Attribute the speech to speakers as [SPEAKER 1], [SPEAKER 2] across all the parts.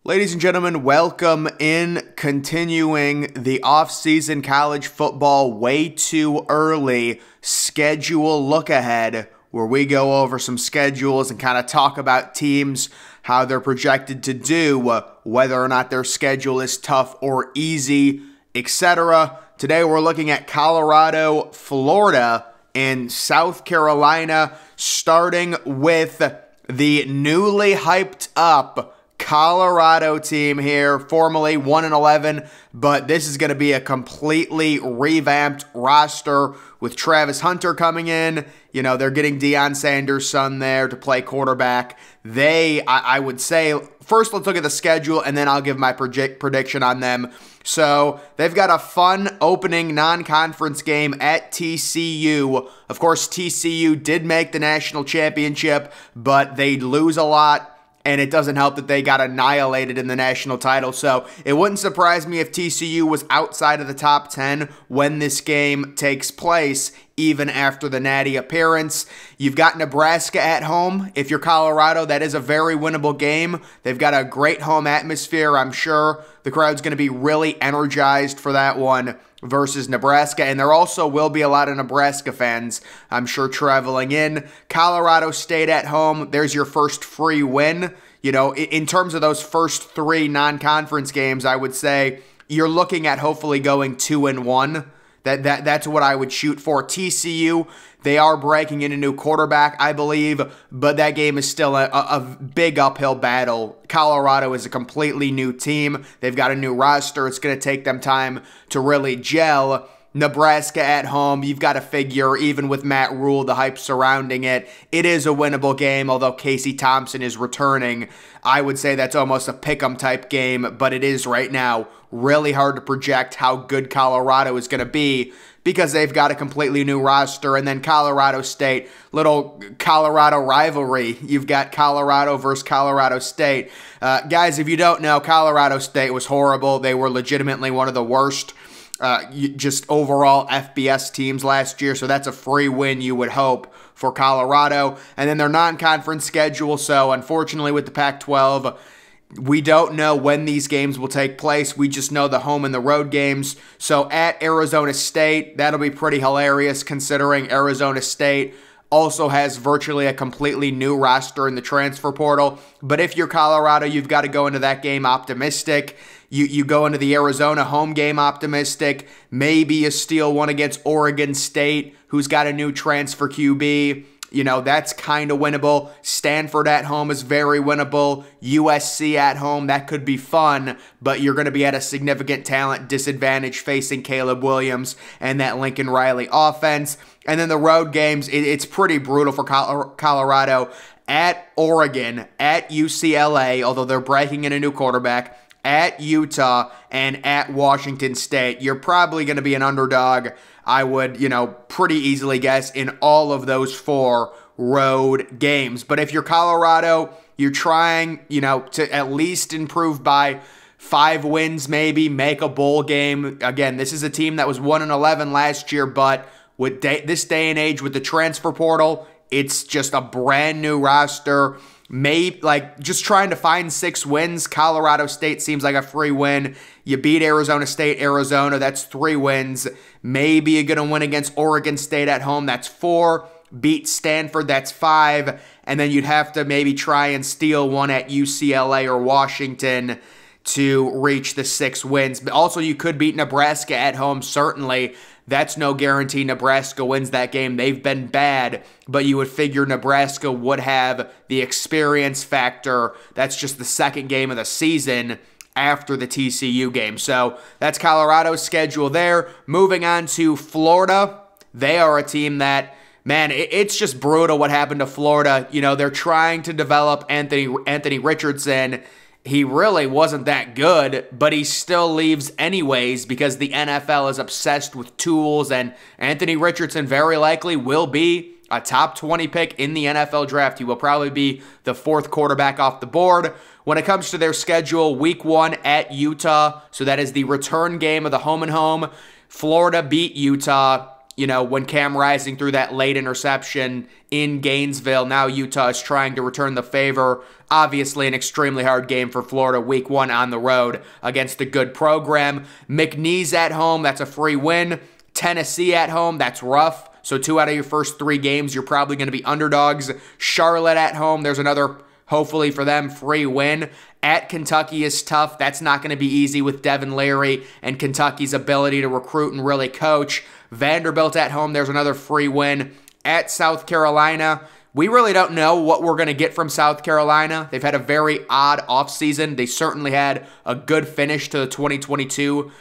[SPEAKER 1] Ladies and gentlemen, welcome in. Continuing the off-season college football way too early schedule look ahead, where we go over some schedules and kind of talk about teams, how they're projected to do, whether or not their schedule is tough or easy, etc. Today we're looking at Colorado, Florida, and South Carolina, starting with the newly hyped up Colorado team here, formerly 1-11, but this is going to be a completely revamped roster with Travis Hunter coming in. You know, they're getting Deion Sanders' son there to play quarterback. I would say, first let's look at the schedule, and then I'll give my prediction on them. So they've got a fun opening non-conference game at TCU. Of course, TCU did make the national championship, but they lose a lot. And it doesn't help that they got annihilated in the national title. So it wouldn't surprise me if TCU was outside of the top 10 when this game takes place, even after the Natty appearance. You've got Nebraska at home. If you're Colorado, that is a very winnable game. They've got a great home atmosphere. I'm sure the crowd's going to be really energized for that one versus Nebraska, and there also will be a lot of Nebraska fans, I'm sure, traveling in. Colorado State at home, there's your first free win. You know, in terms of those first three non-conference games, I would say you're looking at hopefully going 2-1. That's what I would shoot for. TCU, they are breaking in a new quarterback, I believe, but that game is still a big uphill battle. Colorado is a completely new team. They've got a new roster. It's going to take them time to really gel. Nebraska at home, you've got to figure, even with Matt Rule, the hype surrounding it, it is a winnable game, although Casey Thompson is returning. I would say that's almost a pick'em type game, but it is right now really hard to project how good Colorado is going to be because they've got a completely new roster. And then Colorado State, little Colorado rivalry. You've got Colorado versus Colorado State. Guys, if you don't know, Colorado State was horrible. They were legitimately one of the worst just overall FBS teams last year, so that's a free win you would hope for Colorado. And then their non-conference schedule, so unfortunately with the Pac-12, we don't know when these games will take place. We just know the home and the road games. So at Arizona State, that'll be pretty hilarious considering Arizona State also has virtually a completely new roster in the transfer portal. But if you're Colorado, you've got to go into that game optimistic. You go into the Arizona home game optimistic. Maybe you steal one against Oregon State, who's got a new transfer QB. You know, that's kind of winnable. Stanford at home is very winnable. USC at home, that could be fun, but you're going to be at a significant talent disadvantage facing Caleb Williams and that Lincoln Riley offense. And then the road games, it's pretty brutal for Colorado. At Oregon, at UCLA, although they're breaking in a new quarterback, at Utah, and at Washington State. You're probably going to be an underdog, I would, pretty easily guess, in all of those four road games. But if you're Colorado, you're trying, to at least improve by 5 wins maybe, make a bowl game. Again, this is a team that was 1-11 last year, but with this day and age with the transfer portal, it's just a brand new roster. Maybe just trying to find 6 wins. Colorado State seems like a free win. You beat Arizona State, Arizona, that's 3 wins. Maybe you're going to win against Oregon State at home, that's 4. Beat Stanford, that's 5. And then you'd have to maybe try and steal one at UCLA or Washington to reach the 6 wins. But also you could beat Nebraska at home, certainly. That's no guarantee Nebraska wins that game. They've been bad, but you would figure Nebraska would have the experience factor. That's just the second game of the season after the TCU game. So that's Colorado's schedule there. Moving on to Florida. They are a team that, man, it's just brutal what happened to Florida. They're trying to develop Anthony Richardson. He really wasn't that good, but he still leaves anyways because the NFL is obsessed with tools, and Anthony Richardson very likely will be a top 20 pick in the NFL draft. He will probably be the 4th quarterback off the board. When it comes to their schedule, week 1 at Utah, so that is the return game of the home and home. Florida beat Utah. when Cam Rising threw that late interception in Gainesville, now Utah is trying to return the favor. Obviously, an extremely hard game for Florida week 1 on the road against a good program. McNeese at home, that's a free win. Tennessee at home, that's rough. So 2 out of your first 3 games, you're probably going to be underdogs. Charlotte at home, there's another, hopefully for them, free win. At Kentucky is tough. That's not going to be easy with Devin Leary and Kentucky's ability to recruit and really coach. Vanderbilt at home, there's another free win. At South Carolina, we really don't know what we're going to get from South Carolina. They've had a very odd offseason. They certainly had a good finish to the 2022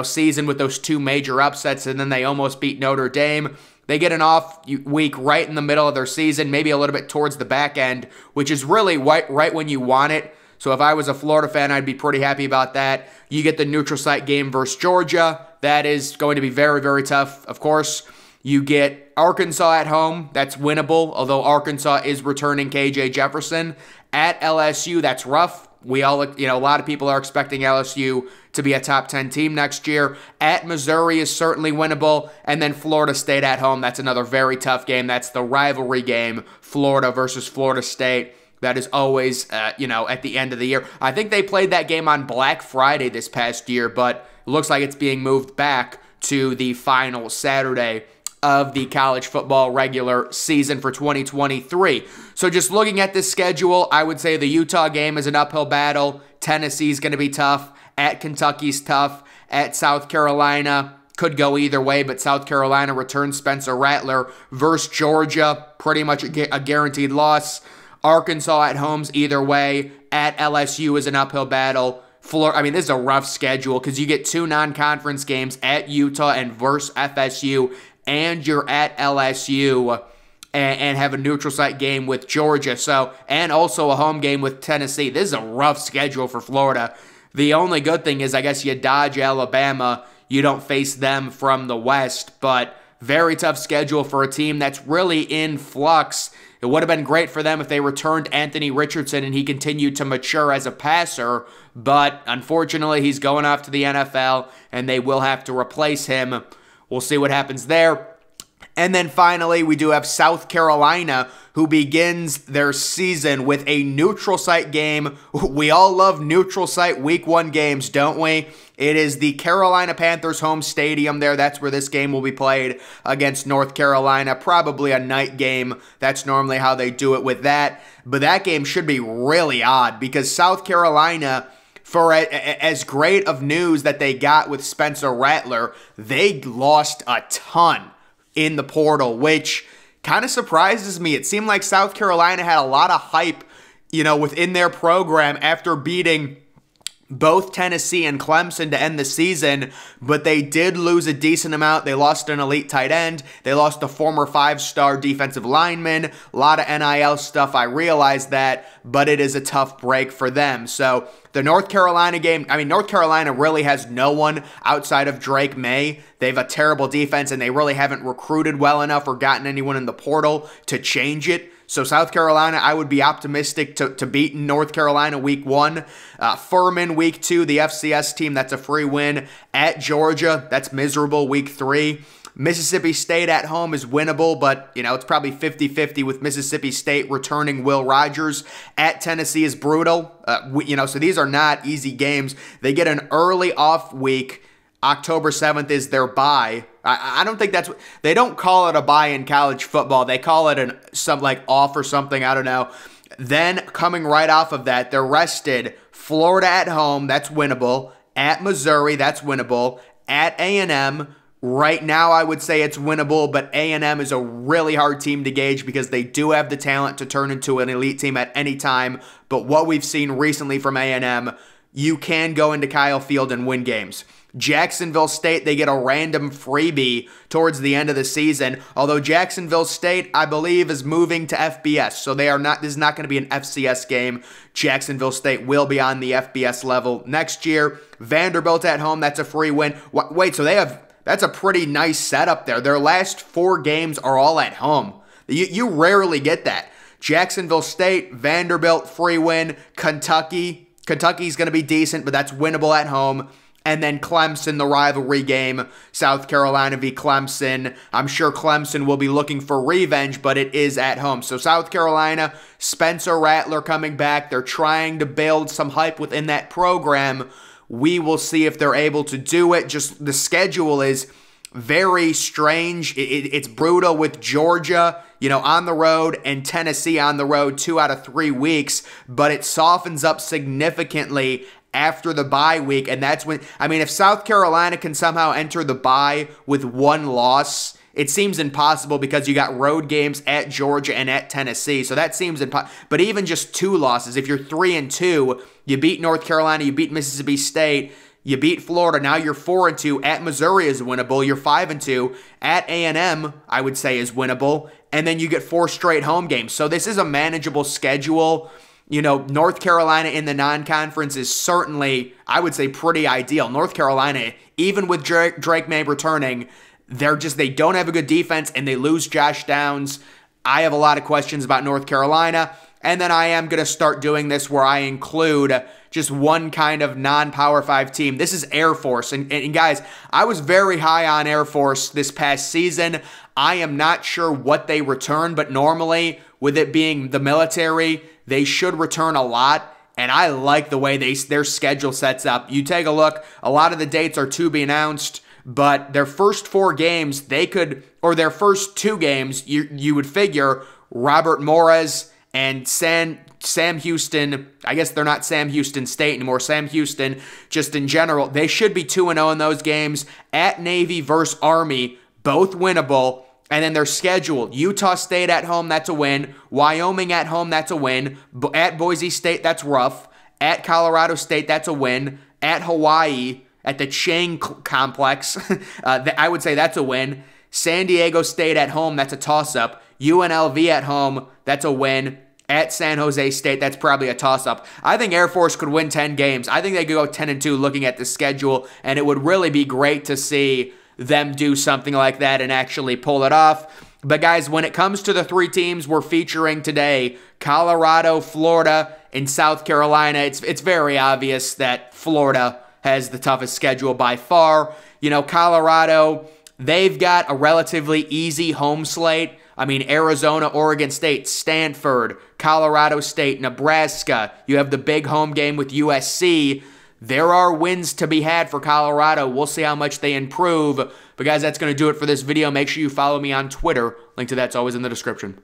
[SPEAKER 1] season with those 2 major upsets, and then they almost beat Notre Dame. They get an off week right in the middle of their season, maybe a little bit towards the back end, which is really right when you want it. So if I was a Florida fan, I'd be pretty happy about that. You get the neutral site game versus Georgia. That is going to be very, very tough, of course. You get Arkansas at home. That's winnable, although Arkansas is returning KJ Jefferson. At LSU, that's rough. We all, a lot of people are expecting LSU to be a top 10 team next year. At Missouri is certainly winnable. And then Florida State at home. That's another very tough game. That's the rivalry game, Florida versus Florida State. That is always, at the end of the year. I think they played that game on Black Friday this past year, but it looks like it's being moved back to the final Saturday of the college football regular season for 2023. So just looking at this schedule, I would say the Utah game is an uphill battle. Tennessee's going to be tough. At Kentucky's tough. At South Carolina, could go either way, but South Carolina returns Spencer Rattler versus Georgia. Pretty much a guaranteed loss. Arkansas at home's either way. At LSU is an uphill battle. This is a rough schedule because you get 2 non-conference games at Utah and versus FSU, and you're at LSU and have a neutral site game with Georgia. And also a home game with Tennessee. This is a rough schedule for Florida. The only good thing is I guess you dodge Alabama. You don't face them from the West, but very tough schedule for a team that's really in flux. It would have been great for them if they returned Anthony Richardson and he continued to mature as a passer, but unfortunately he's going off to the NFL and they will have to replace him. We'll see what happens there. And then finally, we do have South Carolina, who begins their season with a neutral site game. We all love neutral site week 1 games, don't we? It is the Carolina Panthers home stadium there. That's where this game will be played against North Carolina. Probably a night game. That's normally how they do it with that. But that game should be really odd because South Carolina, for as great of news that they got with Spencer Rattler, they lost a ton in the portal, which kind of surprises me. It seemed like South Carolina had a lot of hype, within their program after beating both Tennessee and Clemson to end the season, but they did lose a decent amount. They lost an elite tight end. They lost a former 5-star defensive lineman. A lot of NIL stuff, I realize that, but it is a tough break for them. So the North Carolina game, North Carolina really has no one outside of Drake May. They have a terrible defense, and they really haven't recruited well enough or gotten anyone in the portal to change it. So South Carolina, I would be optimistic to beat North Carolina week 1. Furman week 2, the FCS team, that's a free win. At Georgia, that's miserable week 3. Mississippi State at home is winnable, but, it's probably 50-50 with Mississippi State returning Will Rogers. At Tennessee is brutal. So these are not easy games. They get an early off week. October 7th is their bye. I don't think that's... They don't call it a bye in college football. They call it off or something. I don't know. Then coming right off of that, they're rested. Florida at home, that's winnable. At Missouri, that's winnable. At A&M, right now I would say it's winnable, but A&M is a really hard team to gauge because they do have the talent to turn into an elite team at any time. But what we've seen recently from A&M, you can go into Kyle Field and win games. Jacksonville State, they get a random freebie towards the end of the season, although Jacksonville State, I believe, is moving to FBS, so this is not going to be an FCS game. Jacksonville State will be on the FBS level next year. Vanderbilt at home, that's a free win. Wait, so that's a pretty nice setup there. Their last 4 games are all at home. You rarely get that. Jacksonville State, Vanderbilt, free win. Kentucky's going to be decent, but that's winnable at home. And then Clemson, the rivalry game, South Carolina v. Clemson. I'm sure Clemson will be looking for revenge, but it is at home. So South Carolina, Spencer Rattler coming back. They're trying to build some hype within that program. We will see if they're able to do it. Just the schedule is very strange. It's brutal with Georgia, on the road, and Tennessee on the road 2 out of 3 weeks, but it softens up significantly after the bye week, and that's when, if South Carolina can somehow enter the bye with 1 loss, it seems impossible because you got road games at Georgia and at Tennessee, so that seems impossible. But even just 2 losses, if you're 3-2, you beat North Carolina, you beat Mississippi State, you beat Florida, now you're 4-2, at Missouri is winnable, you're 5-2, at A&M, I would say, is winnable, and then you get 4 straight home games. So this is a manageable schedule. North Carolina in the non-conference is certainly, I would say, pretty ideal. North Carolina, even with Drake May returning, they don't have a good defense, and they lose Josh Downs. I have a lot of questions about North Carolina, and then I am going to start doing this where I include just one kind of non-Power 5 team. This is Air Force, and guys, I was very high on Air Force this past season. I am not sure what they return, but normally, with it being the military, they should return a lot, and I like the way their schedule sets up. You take a look, a lot of the dates are to be announced, but their first 4 games, their first 2 games, you would figure Robert Morris and Sam Houston, I guess they're not Sam Houston State anymore, Sam Houston, just in general, they should be 2-0 in those games. At Navy versus Army, both winnable. And then their schedule, Utah State at home, that's a win. Wyoming at home, that's a win. At Boise State, that's rough. At Colorado State, that's a win. At Hawaii, at the Chang Complex, I would say that's a win. San Diego State at home, that's a toss-up. UNLV at home, that's a win. At San Jose State, that's probably a toss-up. I think Air Force could win 10 games. I think they could go 10-2 looking at the schedule, and it would really be great to see them do something like that and actually pull it off. But guys, when it comes to the 3 teams we're featuring today, Colorado, Florida, and South Carolina, it's very obvious that Florida has the toughest schedule by far. Colorado, they've got a relatively easy home slate. Arizona, Oregon State, Stanford, Colorado State, Nebraska. You have the big home game with USC. There are wins to be had for Colorado. We'll see how much they improve. But guys, that's going to do it for this video. Make sure you follow me on Twitter. Link to that's always in the description.